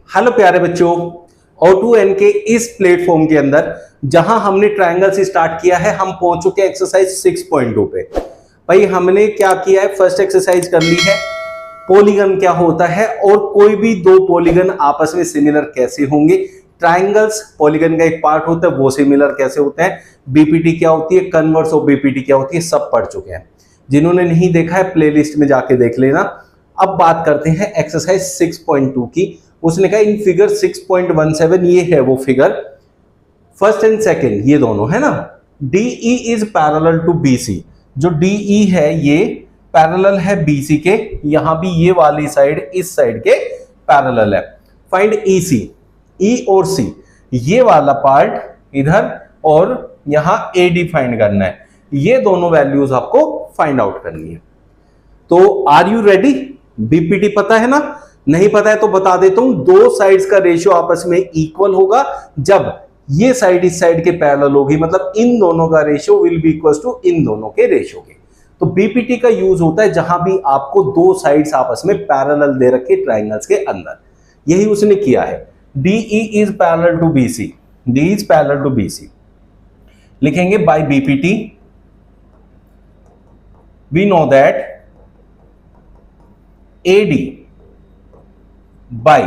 Hello प्यारे बच्चों, O2N के इस प्लेटफॉर्म के अंदर जहां हमने ट्रायंगल से स्टार्ट किया है, हम पहुंच चुके हैं एक्सरसाइज 6.2 पे। भाई हमने क्या किया है, फर्स्ट एक्सरसाइज कर ली है पॉलीगन क्या होता है और कोई भी दो पॉलीगन आपस में सिमिलर कैसे होंगे, ट्रायंगल्स पॉलीगन का एक पार्ट होता है वो सिमिलर कैसे होते हैं, बीपीटी क्या होती है, कन्वर्स ऑफ बीपीटी क्या होती है, सब पढ़ चुके हैं। जिन्होंने नहीं देखा है प्लेलिस्ट में जाके देख लेना। अब बात करते हैं एक्सरसाइज 6.2 की। उसने कहा इन फिगर 6.17 ये है वो फिगर, फर्स्ट एंड सेकंड ये दोनों है ना, DE is parallel to BC। जो DE है ये पैरेलल है BC के, यहां भी ये वाली साइड इस साइड के पैरेलल है। फाइंड EC, E और C ये वाला पार्ट इधर और यहां AD फाइंड करना है। ये दोनों वैल्यूज आपको फाइंड आउट करनी है। तो आर यू रेडी? बीपीटी पता है ना? नहीं पता है तो बता देता हूं, दो साइड्स का रेशियो आपस में इक्वल होगा जब ये साइड इस साइड के पैरेलल होगी, मतलब इन दोनों का ratio will be equal to इन दोनों के रेशियो के। तो बीपीटी का यूज होता है जहां भी आपको दो साइड्स आपस में पैरेलल दे रखे ट्रायंगल्स के अंदर। यही उसने किया है। DE is parallel to BC, D is parallel to BC। लिखेंगे by BPT we know that AD by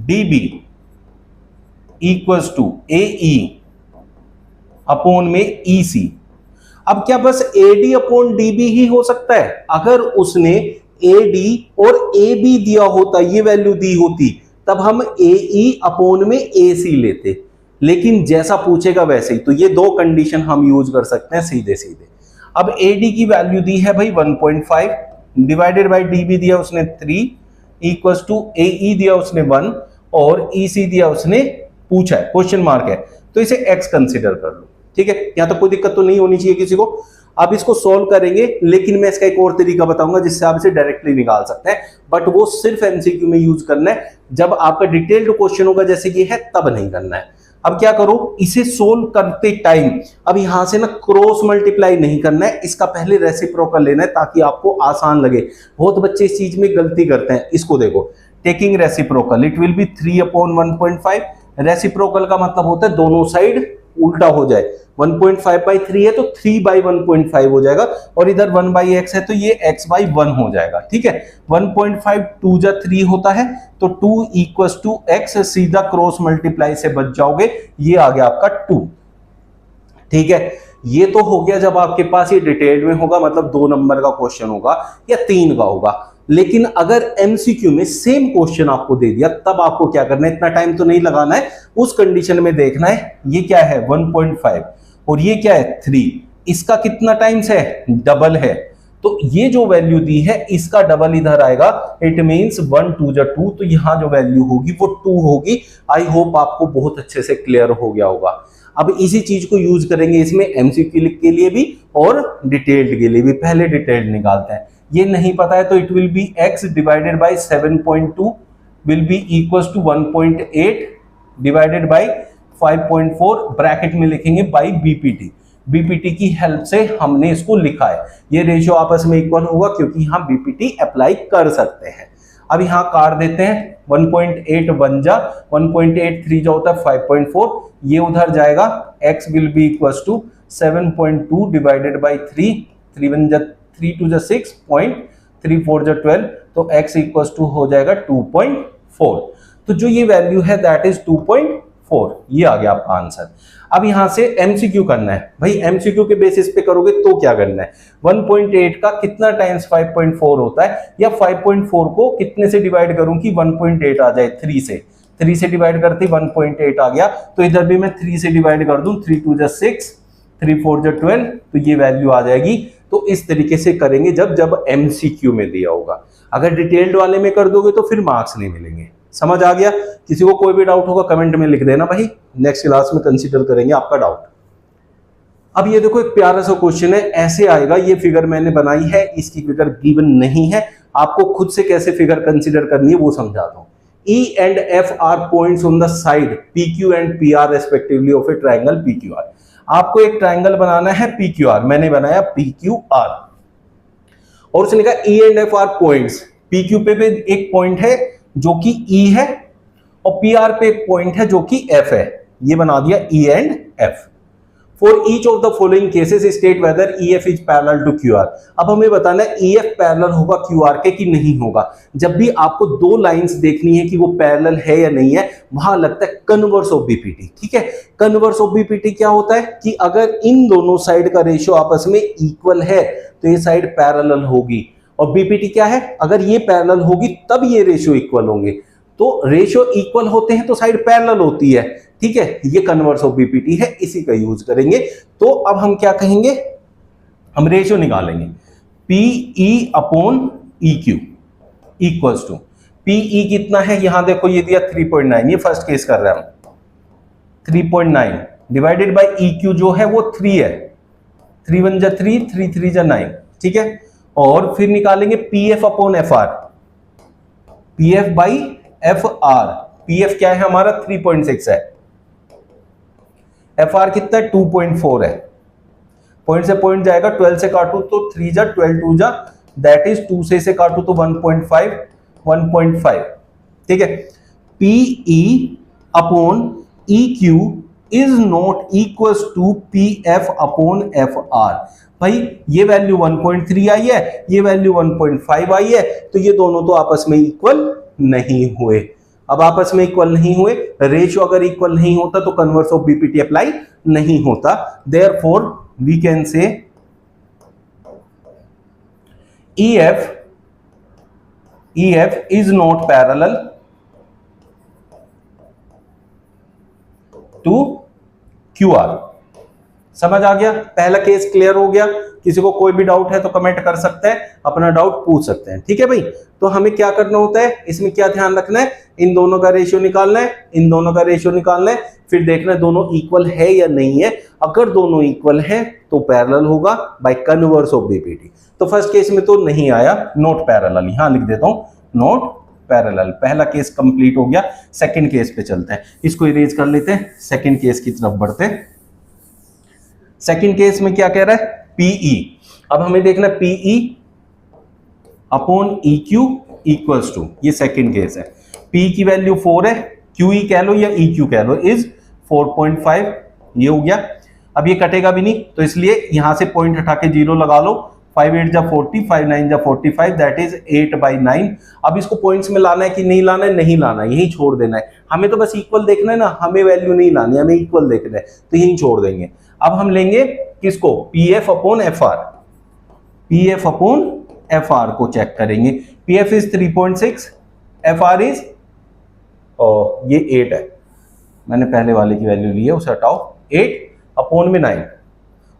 DB equals to AE upon में EC। अब क्या बस AD अपॉन DB ही हो सकता है? अगर उसने AD और AB दिया होता, ये वैल्यू दी होती, तब हम AE अपॉन में AC लेते, लेकिन जैसा पूछेगा वैसे ही। तो ये दो कंडीशन हम यूज कर सकते हैं सीधे सीधे। अब AD की वैल्यू दी है भाई 1.5 डिवाइडेड बाई DB दिया उसने 3 इक्वल्स टू AE दिया उसने 1 और EC दिया उसने, पूछा है क्वेश्चन मार्क है, तो इसे x कंसीडर कर लो। ठीक है, यहां तक कोई दिक्कत तो नहीं होनी चाहिए किसी को। अब इसको सॉल्व करेंगे, लेकिन मैं इसका एक और तरीका बताऊंगा जिससे आप इसे डायरेक्टली निकाल सकते हैं, बट वो सिर्फ MCQ में यूज करना है। जब आपका डिटेल्ड क्वेश्चन होगा जैसे ये है तब नहीं करना है। अब क्या करो, इसे सोल्व करते टाइम अब यहां से ना क्रॉस मल्टीप्लाई नहीं करना है, इसका पहले रेसिप्रोकल लेना है ताकि आपको आसान लगे। बहुत बच्चे इस चीज में गलती करते हैं। इसको देखो, taking reciprocal it will B 3 upon 1.5। Reciprocal का मतलब होता है दोनों साइड उल्टा हो जाए। 1.5/3 है तो 3/1.5 हो जाएगा, और इधर 1/x है तो ये x/1 हो जाएगा। ठीक है, 1.5 2 जा 3 होता है तो 2 इक्वल्स टू x, सीधा क्रॉस मल्टीप्लाई से बच जाओगे, ये आ गया आपका 2। ठीक है, ये तो हो गया जब आपके पास ये डिटेल में होगा, मतलब 2 नंबर का क्वेश्चन होगा या 3 का होगा। लेकिन अगर MCQ में सेम क्वेश्चन आपको दे दिया तब आपको क्या करना है, इतना टाइम तो नहीं लगाना है, उस कंडीशन में देखना है ये क्या है 1.5 और ये क्या है 3, इसका कितना टाइम्स है, डबल है। तो ये जो वैल्यू दी है इसका डबल इधर आएगा, इट मींस 1 2 जा 2, तो यहां जो वैल्यू होगी वो 2 होगी। आई होप आपको बहुत अच्छे से क्लियर हो गया होगा। अब इसी चीज को यूज करेंगे इसमें MCQ के लिए भी और डिटेल्ड के लिए भी। पहले डिटेल्ड निकालते हैं। ये नहीं पता है तो it will be x divided by 7.2 will be equals to 1.8 divided by 5.4, bracket में लिखेंगे बाई बीपीटी की हेल्प से हमने इसको लिखा है। ये रेशियो आपस में इक्वल होगा क्योंकि हम बीपीटी अप्लाई कर सकते हैं। अब यहां काट देते हैं, 1.8 1 जा 1.8 3 जा होता है 5.4, ये उधर जाएगा, x will be equals to 7.2 divided by 3, 3 1 जा 3 2 जा 6 3 4 जा 12, तो x इक्वल्स टू हो जाएगा 2.4। तो जो ये वैल्यू है दैट इज 2.4, ये आ गया आपका आंसर। अब यहां से MCQ करना है। भाई MCQ के बेसिस पे करोगे तो क्या करना है, 1.8 का कितना टाइम्स 5.4 होता है, या 5.4 को कितने से डिवाइड करूं कि 1.8 आ जाए, 3 से डिवाइड करते 1.8 आ गया, तो इधर भी मैं 3 से डिवाइड कर दूं, 3 2 जा 6 3 4 जा 12, तो ये वैल्यू आ जाएगी। तो इस तरीके से करेंगे जब MCQ में दिया होगा। अगर डिटेल्ड वाले में कर दोगे तो फिर मार्क्स नहीं मिलेंगे। समझ आ गया? किसी को कोई भी डाउट होगा कमेंट में लिख देना भाई, नेक्स्ट क्लास में कंसीडर करेंगे आपका डाउट। अब ये देखो एक प्यारा सा क्वेश्चन है, ऐसे आएगा। ये फिगर मैंने बनाई है, इसकी फिगर गिवन नहीं है, आपको खुद से कैसे फिगर कंसीडर करनी है वो समझाता हूं। E and F are points on the side PQ and PR respectively of a triangle PQR। आपको एक ट्रायंगल बनाना है PQR, मैंने बनाया PQR, और उसने कहा E and F are points। PQ पे एक पॉइंट है जो कि E है और पी आर पे एक पॉइंट है जो कि एफ है, ये बना दिया E and F. For each of the following cases state whether E F is parallel to Q R. अब हमें बताना है ई एफ पैरेलल होगा क्यू आर के कि नहीं होगा। जब भी आपको दो लाइंस देखनी है कि वो पैरेलल है या नहीं है, वहां लगता है कन्वर्स ऑफ बीपीटी। ठीक है, कन्वर्स ऑफ बीपीटी क्या होता है कि अगर इन दोनों साइड का रेशियो आपस में इक्वल है तो ये साइड पैरेलल होगी, और बीपीटी क्या है, अगर ये पैरेलल होगी तब ये रेशियो इक्वल होंगे। तो रेशियो इक्वल होते हैं तो साइड पैरेलल होती है। ठीक है, ये कन्वर्स ऑफ बीपीटी है, इसी का यूज करेंगे। तो अब हम क्या कहेंगे, हम रेशियो निकालेंगे PE upon E Q equals to PE कितना है, यहां देखो ये दिया 3.9, ये फर्स्ट केस कर रहे हैं हम, 3.9 डिवाइडेड बाय ई क्यू जो है वो 3 है, 3 1 जा 3, 3 3 जा 9। ठीक है, और फिर निकालेंगे P F upon F are, P F by F R. P F क्या है हमारा 3.6 है, एफ आर कितना है 2.4 है। पॉइंट से पॉइंट जाएगा, 12 से काटू तो 3 जा 12 2 जा, दैट इज 2 से काटू तो 1.5 1.5। ठीक है, PE upon E Q is not equals to P F upon F R. भाई ये वैल्यू 1.3 आई है, ये वैल्यू 1.5 आई है, तो ये दोनों तो आपस में इक्वल नहीं हुए। अब आपस में इक्वल नहीं हुए, रेशियो अगर इक्वल नहीं होता तो कन्वर्स ऑफ बीपीटी अप्लाई नहीं होता। Therefore we can say EF is not parallel to QR। समझ आ गया, पहला केस क्लियर हो गया। किसी को कोई भी डाउट है तो कमेंट कर सकते हैं, अपना डाउट पूछ सकते हैं। ठीक है भाई, तो हमें क्या करना होता है, इसमें क्या ध्यान रखना है, इन दोनों का रेशियो निकालना है, इन दोनों का रेशियो निकालना है, फिर देखना है दोनों इक्वल है या नहीं है। अगर दोनों इक्वल है तो पैरेलल होगा बाय कन्वर्स ऑफ बीपीटी। तो फर्स्ट केस में तो नहीं आया, नॉट पैरेलल, यहां लिख देता हूं नॉट पैरेलल। पहला केस कंप्लीट हो गया, सेकंड केस पे चलते हैं, इसको इरेज कर लेते हैं, सेकंड केस की तरफ बढ़ते हैं। सेकंड केस में क्या कह रहा है, पीई। अब हमें देखना है PE upon E Q equals to, ये सेकंड केस है, पी की वैल्यू 4 है, क्यू ई कह लो या ई क्यू कह लो, इज 4.5, ये हो गया। अब ये कटेगा भी नहीं तो इसलिए यहां से पॉइंट हटा के 0 लगा लो, 5 8 जा 40, 5 9 जा 45, दैट इज 8/9। अब इसको पॉइंट्स में लाना है कि नहीं लाना है, नहीं लाना है, यही छोड़ देना है। हमें तो बस इक्वल देखना है ना, हमें वैल्यू नहीं लानी, हमें इक्वल देखना है, तो यही छोड़ देंगे। अब हम लेंगे किसको, P F upon F are, P F upon F are को चेक करेंगे। P F is 3.6, F R is ये 8 है, मैंने पहले वाले की वैल्यू ली है, उसे हटाओ, 8 अपॉन में 9,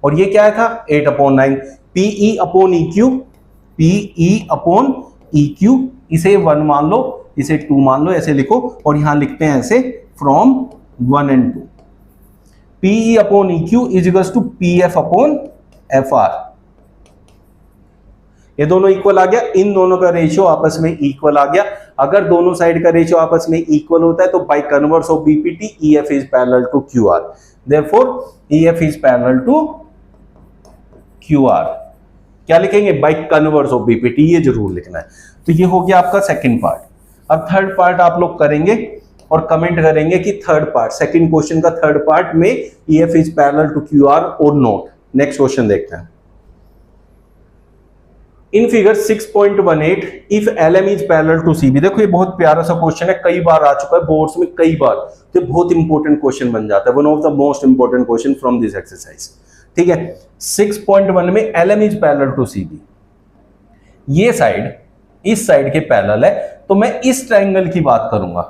और ये क्या था 8/9। PE upon E Q, PE upon E Q, इसे 1 मान लो, इसे 2 मान लो, ऐसे लिखो, और यहां लिखते हैं ऐसे from 1 and 2। PE upon E Q is equals to P F upon F R. ये दोनों इक्वल आ गया, इन दोनों का रेशियो आपस में इक्वल आ गया। अगर दोनों साइड का रेशियो आपस में इक्वल होता है तो by converse of BPT EF is parallel to QR, therefore EF is parallel to QR. क्या लिखेंगे, बाय कन्वर्स ऑफ बीपीटी, ये जरूर लिखना है। तो ये हो गया आपका सेकंड पार्ट। अब थर्ड पार्ट आप लोग करेंगे और कमेंट करेंगे कि थर्ड पार्ट, सेकंड क्वेश्चन का थर्ड पार्ट में EF is parallel to QR और नॉट। नेक्स्ट क्वेश्चन देखते हैं। In figure 6.18 if LM is parallel to CB। देखो ये बहुत प्यारा सा क्वेश्चन है, कई बार आ चुका है बोर्ड्स में, कई बार, तो बहुत इंपॉर्टेंट क्वेश्चन बन जाता है, one of the most important question from this exercise. ठीक है, 6.1 में LM is parallel to CB, ये साइड इस साइड के पैरेलल है, तो मैं इस ट्रायंगल की बात करूंगा।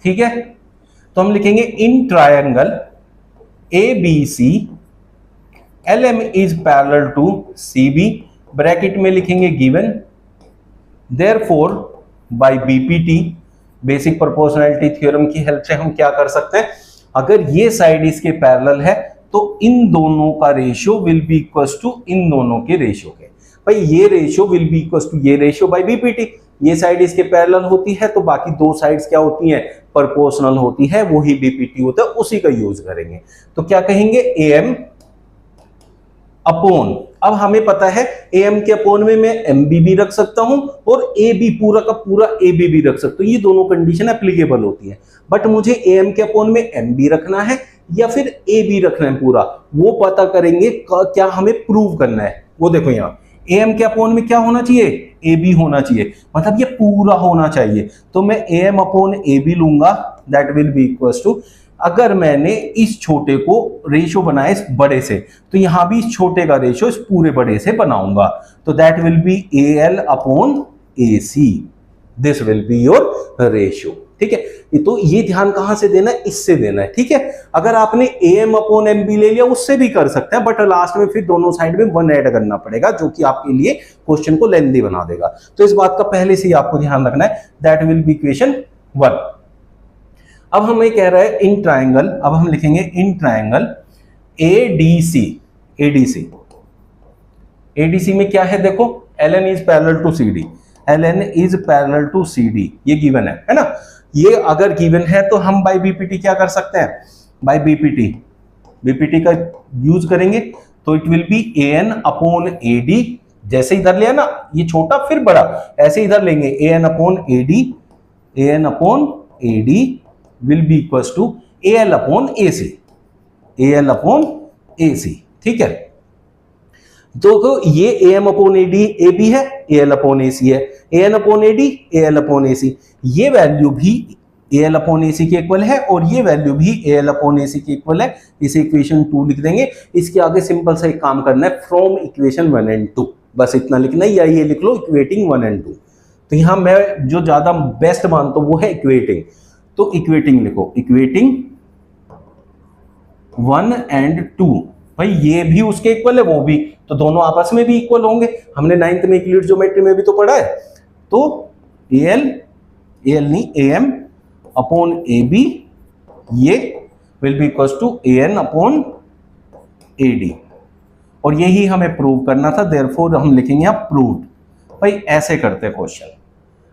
ठीक है, तो हम लिखेंगे in triangle ABC LM is parallel to CB, bracket में लिखेंगे given, therefore by BPT basic proportionality theorem की हेल्प से हम क्या कर सकते हैं, अगर ये साइड इसके पैरेलल है तो इन दोनों का ratio will be equals to इन दोनों के रेशियो के। भाई ये ratio will be equals to ये रेशियो बाय BPT। ये साइड इसके पैरेलल होती है तो बाकी दो साइड्स क्या होती हैं, प्रोपोर्शनल होती है, वही BPT होता है, उसी का यूज करेंगे। तो क्या कहेंगे, AM अपॉन, अब हमें पता है AM के अपोन में मैं MB भी रख सकता हूं और AB पूरा का पूरा AB भी रख सकता हूं, ये दोनों कंडीशन एप्लीकेबल होती है। बट मुझे AM के अपोन में MB रखना है या फिर AB रखना है पूरा, वो पता करेंगे क्या हमें प्रूव करना है। वो देखो यहाँ AM के अपोन में क्या होना चाहिए, AB होना चाहिए, मतलब ये पूरा होना चाहिए। तो मैं AM अपॉन AB लूंगा, that will be equal to, अगर मैंने इस छोटे को रेशो बनाया इस बड़े से, तो यहां भी इस छोटे का रेशो इस पूरे बड़े से बनाऊंगा, तो that will B AL upon AC, this will be your ratio. ठीक है, तो ये ध्यान कहां से देना है, इससे देना है। ठीक है, अगर आपने AM अपॉन MB ले लिया उससे भी कर सकते हैं, बट लास्ट में फिर दोनों साइड में 1 ऐड करना पड़ेगा, जो कि आपके लिए क्वेश्चन को लेंथी बना देगा। तो इस बात का पहले से ही आपको ध्यान रखना है, दैट विल बी इक्वेशन 1। अब हमें कह रहा है इन ट्राइंगल, अब हम लिखेंगे इन ट्राइंगल ADC, ADC में क्या है देखो, LN is parallel to CD, LN is parallel to CD, ये गिवन है ना। ये अगर गिवन है तो हम बाय BPT क्या कर सकते हैं, बाय BPT का यूज करेंगे, तो it will B AN upon AD, जैसे इधर लिया ना ये छोटा फिर बड़ा, ऐसे इधर लेंगे AN upon AD will be equal to AL upon AC। ठीक है, तो ये AM अपॉन AD AB है, AL अपॉन AC है, AN upon AD AL upon AC, ये वैल्यू भी AL अपॉन AC के इक्वल है और ये वैल्यू भी AL अपॉन AC के इक्वल है। इसे इक्वेशन 2 लिख देंगे। इसके आगे सिंपल सा एक काम करना है, फ्रॉम इक्वेशन 1 एंड 2, बस इतना लिखना है, या ये लिख लो इक्वेटिंग 1 एंड 2। तो यहां मैं जो ज्यादा बेस्ट मानता हूं वो है इक्वेटिंग, तो इक्वेटिंग लिखो, इक्वेटिंग 1 एंड 2, भाई ये भी उसके इक्वल है वो भी, तो दोनों आपस में भी इक्वल होंगे, हमने 9th में यूक्लिड ज्योमेट्री में भी तो पढ़ा है। तो AL नहीं AM अपॉन AB, ये will be equal to AN upon AD, और यही हमें प्रूव करना था, देयरफॉर हम लिखेंगे यहाँ प्रूव्ड। भाई ऐसे करते हैं क्वेश्चन।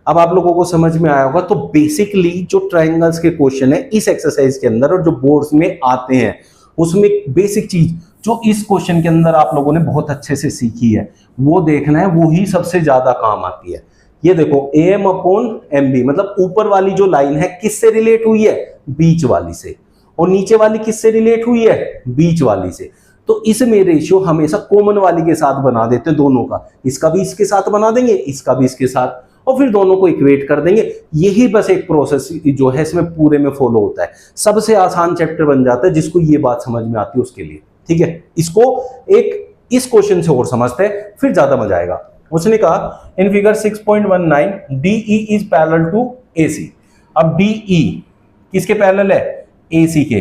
अब आप लोगों को समझ में आया होगा। तो बेसिकली जो ट्राइंगल्स के क्वेश्चन है इस एक्सरसाइज के अंदर और जो बोर्ड्स में आते हैं, उसमें बेसिक चीज जो इस क्वेश्चन के अंदर आप लोगों ने बहुत अच्छे से सीखी है वो देखना है, वो ही सबसे ज्यादा काम आती है। ये देखो AM अपॉन MB, मतलब ऊपर वाली जो लाइन है किससे रिलेट हुई है, बीच वाली से, और नीचे वाली किससे रिलेट हुई है, बीच वाली से। तो इसमें रेशियो हमेशा कॉमन वाली के साथ बना देते हैं दोनों का, इसका भी इसके साथ बना देंगे, इसका भी इसके साथ, और फिर दोनों को इक्वेट कर देंगे। यही बस एक प्रोसेस जो है इसमें पूरे में फॉलो होता है। सबसे आसान चैप्टर बन जाता है जिसको ये बात समझ में आती है उसके लिए। ठीक है, इसको एक इस क्वेश्चन से और समझते हैं फिर ज्यादा मजा आएगा। उसने कहा in figure 6.19 DE is parallel to AC। अब DE किसके पैरेलल है, AC के।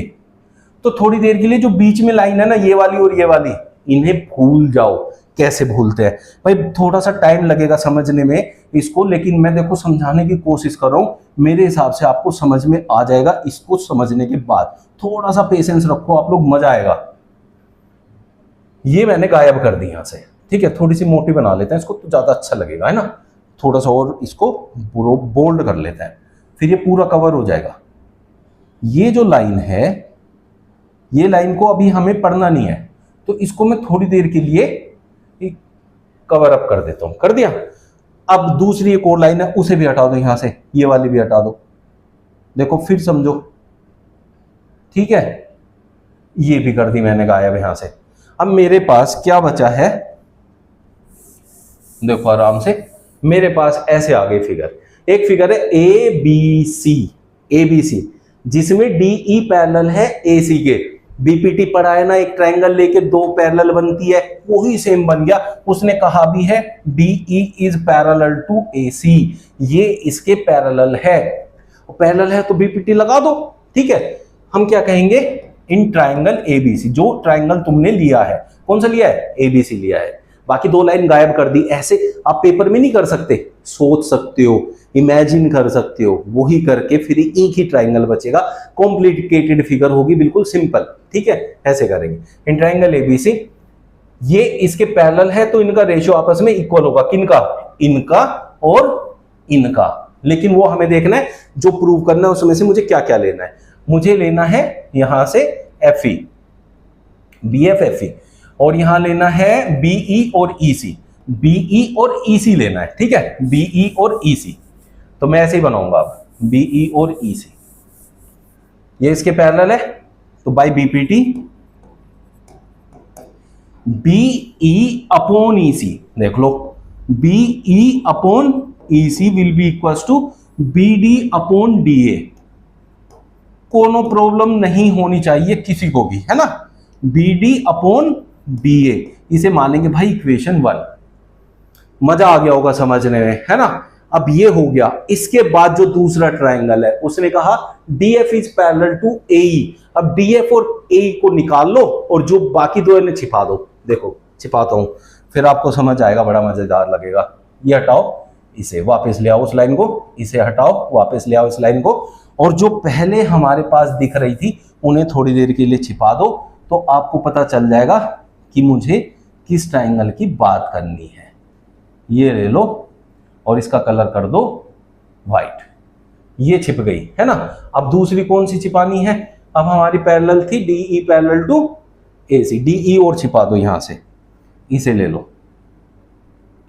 तो थोड़ी देर के लिए जो बीच में लाइन है ना, ये वाली और ये वाली, इन्हें भूल जाओ। कैसे भूलते हैं भाई, थोड़ा सा टाइम लगेगा समझने में इसको, लेकिन मैं देखो समझाने की कोशिश कर रहा हूं, मेरे हिसाब से आपको समझ में आ जाएगा। इसको समझने के बाद थोड़ा सा पेशेंस रखो आप लोग, मजा आएगा। ये मैंने गायब कर दी यहां से, ठीक है, थोड़ी सी मोटी बना लेते हैं इसको तो ज्यादा अच्छा लगेगा, है ना। थोड़ा सा और इसको बोल्ड कर लेते हैं, फिर ये पूरा कवर हो जाएगा। ये जो लाइन है, ये लाइन को अभी हमें पढ़ना नहीं है, तो इसको मैं थोड़ी देर के लिए कवर अप कर देता हूं। कर दिया। अब दूसरी एक और लाइन है, उसे भी हटा दो यहां से, ये वाली भी हटा दो। देखो फिर समझो, ठीक है, ये भी कर दी मैंने गायब यहां से। अब मेरे पास क्या बचा है, देखो आराम से, मेरे पास ऐसे आ गई फिगर। एक फिगर है ABC जिसमें DE पैरेलल है AC के। BPT पढ़ा है ना, एक ट्रायंगल लेके दो पैरेलल बनती है, वही सेम बन गया। उसने कहा भी है DE is parallel to AC, ये इसके पैरेलल है। पैरेलल है तो BPT लगा दो, ठीक है। हम क्या कहेंगे, इन ट्रायंगल ABC, जो ट्रायंगल तुमने लिया है, कौन सा लिया है, ABC लिया है। बाकी दो लाइन गायब कर दी। ऐसे आप पेपर में नहीं कर सकते, सोच सकते हो, इमेजिन कर सकते हो, वही करके फिर एक ही ट्रायंगल बचेगा। कॉम्प्लिकेटेड फिगर होगी, बिल्कुल सिंपल, ठीक है। ऐसे करेंगे, इन ट्रायंगल ABC, ये इसके पैरेलल है तो इनका रेशियो आपस में इक्वल होगा। किनका, इनका और इनका। लेकिन वो हमें देखना है, जो प्रूव करना है उसमें से मुझे क्या क्या लेना है। मुझे लेना है यहां से FE, BF FE, और यहां लेना है बीई और ईसी, बीई और ईसी लेना है, ठीक है, बीई और ईसी। तो मैं ऐसे ही बनाऊंगा अब, बीई और ईसी, ये इसके पैरेलल है, तो by BPT BE upon EC, देख लो, BE upon EC will be equals to BD upon DA. कोनो प्रॉब्लम नहीं होनी चाहिए किसी को भी, है ना, बीडी अपॉन डीए, इसे मानेंगे भाई इक्वेशन 1। मजा आ गया होगा समझने में, है ना। अब ये हो गया, इसके बाद जो दूसरा ट्रायंगल है उसने कहा डीएफ इज पैरेलल टू एई। अब डीएफ और एई को निकाल लो और जो बाकी दो इन्हें छिपा दो। देखो छिपाता हूं, फिर आपको समझ आएगा, बड़ा मजेदार लगेगा। ये हटाओ, इसे वापस ले आओ उस लाइन को, इसे हटाओ वापस ले आओ इस लाइन को, और जो पहले हमारे पास दिख रही थी उन्हें थोड़ी देर के लिए छिपा दो, तो आपको पता चल जाएगा कि मुझे किस ट्रायंगल की बात करनी है। ये ले लो और इसका कलर कर दो व्हाइट, ये छिप गई, है ना। अब दूसरी कौन सी छिपानी है, अब हमारी पैरेलल थी DE parallel to AC, DE और छिपा दो यहां से, इसे ले लो,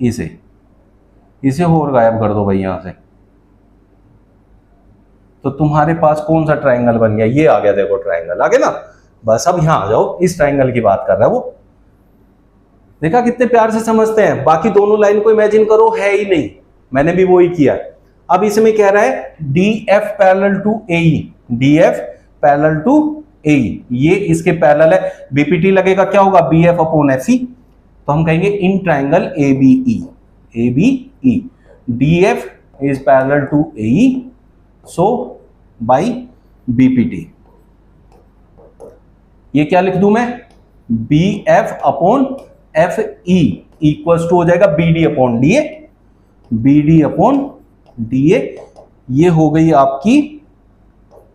इसे और गायब कर दो भाई यहां से। तो तुम्हारे पास कौन सा ट्रायंगल बन गया, ये आ गया, देखो ट्रायंगल आ गया ना। बस अब यहां आ जाओ, इस ट्रायंगल की बात कर रहा है वो। देखा कितने प्यार से समझते हैं। बाकी दोनों लाइन को इमेजिन करो, है ही नहीं, मैंने भी वही किया। अब इसमें कह रहा है DF parallel to AE, DF parallel to AE, ये इसके पैरेलल है। बीपीटी लगेगा क्या होगा, बीएफ अपॉन एफसी। तो हम कहेंगे in triangle ABE, ABE DF is parallel to AE, so by BPT. ये क्या लिख दूं मैं, B F upon F E equals to हो जाएगा BD upon DA, BD upon DA. ये हो गई आपकी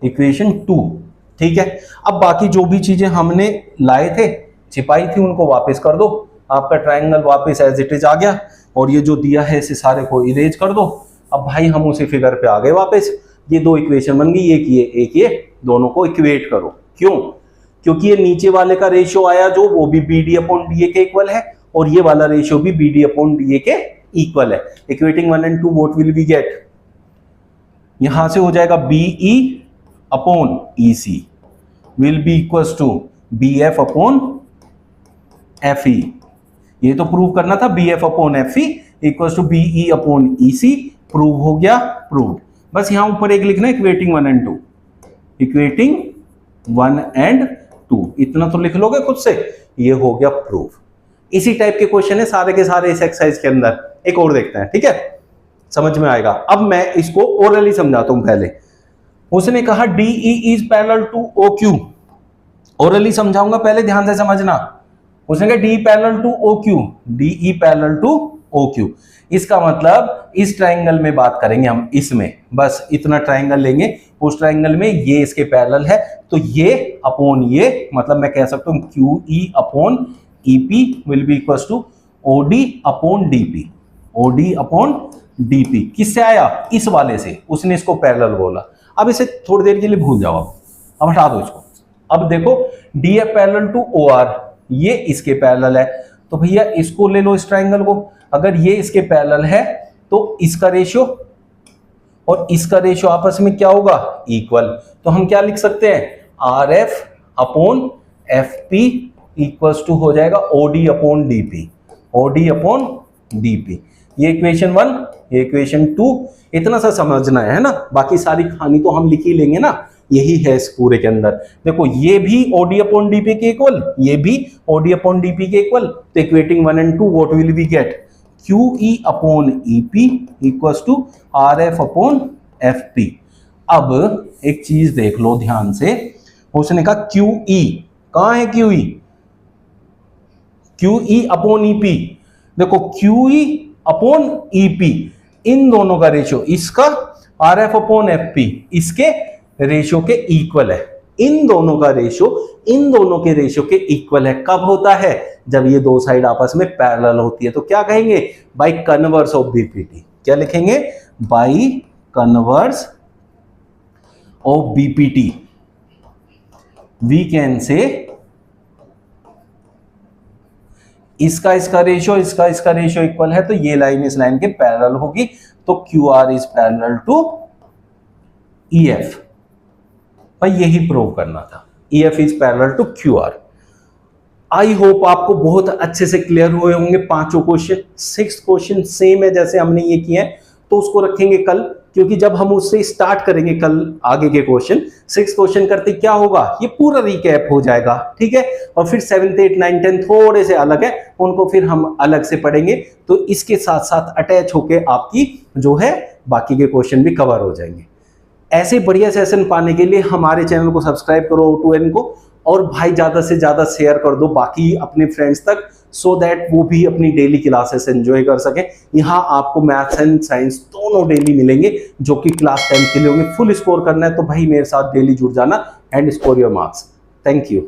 इक्वेशन 2, ठीक है। अब बाकी जो भी चीजें हमने लाए थे, छिपाई थी, उनको वापस कर दो, आपका ट्रायंगल वापस एज इट इज आ गया। और ये जो दिया है इसे सारे को इरेज कर दो। अब भाई हम उसी फिगर पे आ गए वापस। ये दो इक्वेशन बन गई, एक ये एक ये, दोनों को इक्वेट करो। क्यों, क्योंकि ये नीचे वाले का रेशियो आया जो, वो भी बीडी अपॉन डीए के इक्वल है, और ये वाला रेशियो भी बीडी अपॉन डीए के इक्वल है। Equating 1 and 2 what will we get, यहां से हो जाएगा BE upon EC will be equals to BF upon FE. ये तो प्रूव करना था, BF upon FE equals to BE upon EC. Prove हो गया, प्रूव। बस यहां ऊपर एक लिखना, इक्वेटिंग 1 and 2, इक्वेटिंग 1 and 2, इतना तो लिख लोगे खुद से। ये हो गया प्रूफ। इसी टाइप के क्वेश्चन है सारे के सारे इस एक्सरसाइज के अंदर। एक और देखते हैं, ठीक है, समझ में आएगा। अब मैं इसको ओरली समझाता हूं। पहले उसने कहा DE is parallel to OQ, orally समझाऊंगा, पहले ध्यान से समझना। उसने कहा D parallel to OQ, DE parallel to OQ. इसका मतलब इस ट्रायंगल में बात करेंगे हम, इसमें बस इतना ट्रायंगल लेंगे, उस ट्रायंगल में ये इसके पैरेलल है, तो ये अपॉन ये, मतलब मैं कह सकता हूं Q E upon EP will be equals to OD upon DP, OD upon DP. किससे आया, इस वाले से, उसने इसको पैरेलल बोला। अब इसे थोड़ी देर के लिए भूल जाओ, अब हटा दो इसको। अब देखो डीएफ पैरेलल टू ओआर, ये इसके पैरेलल है, तो भैया इसको ले लो, इस ट्रायंगल को। अगर ये इसके पैरेलल है तो इसका रेशियो और इसका रेशियो आपस में क्या होगा, इक्वल। तो हम क्या लिख सकते हैं, R F upon F P equals to हो जाएगा OD upon DP, OD upon DP. ये इक्वेशन 1, ये इक्वेशन 2। इतना सा समझना है ना, बाकी सारी कहानी तो हम लिख ही लेंगे ना, यही है इस पूरे के अंदर। देखो ये भी ओडी अपॉन डीपी के इक्वल, ये भी ओडी अपॉन डीपी के इक्वल। तो equating 1 and 2 what will we get, QE upon EP equals to RF upon FP। अब एक चीज देख लो ध्यान से, उसने कहा QE, कहां है QE, QE अपॉन EP। देखो QE अपॉन EP, इन दोनों का रेशियो, इसका RF अपॉन FP इसके रेशियो के इक्वल है। इन दोनों का रेशियो इन दोनों के रेशियो के इक्वल है। कब होता है, जब ये दो साइड आपस में पैरेलल होती है। तो क्या कहेंगे, बाय कन्वर्स ऑफ बीपीटी। क्या लिखेंगे, by converse of BPT we can say इसका रेशियो इक्वल है, तो ये लाइन इस लाइन के पैरेलल होगी, तो Q R is parallel to E F. भाई यही प्रूव करना था, E F is parallel to Q R. I hope आपको बहुत अच्छे से क्लियर हुए होंगे पांचों क्वेश्चन। 6th क्वेश्चन सेम है जैसे हमने ये किए हैं, तो उसको रखेंगे कल, क्योंकि जब हम उससे स्टार्ट करेंगे कल आगे के क्वेश्चन, 6th क्वेश्चन करते क्या होगा, ये पूरा रिकैप हो जाएगा, ठीक है। और फिर 7th 8th 9th 10th थोड़े से अलग है, उनको फिर हम अलग से पढ़ेंगे, तो इसके साथ साथ अटैच होके आपकी जो है बाकी के क्वेश्चन भी कवर हो जाएंगे। ऐसे बढ़िया सेशन पाने के लिए हमारे चैनल को सब्सक्राइब करो O2N को, और भाई ज्यादा से ज्यादा शेयर कर दो बाकी अपने फ्रेंड्स तक, सो दैट वो भी अपनी डेली क्लासेस एंजॉय कर सके। यहाँ आपको मैथ्स एंड साइंस दोनों डेली मिलेंगे, जो कि क्लास 10 के लिए होंगे। फुल स्कोर करना है तो भाई मेरे साथ डेली जुड़ जाना and score your marks. Thank you.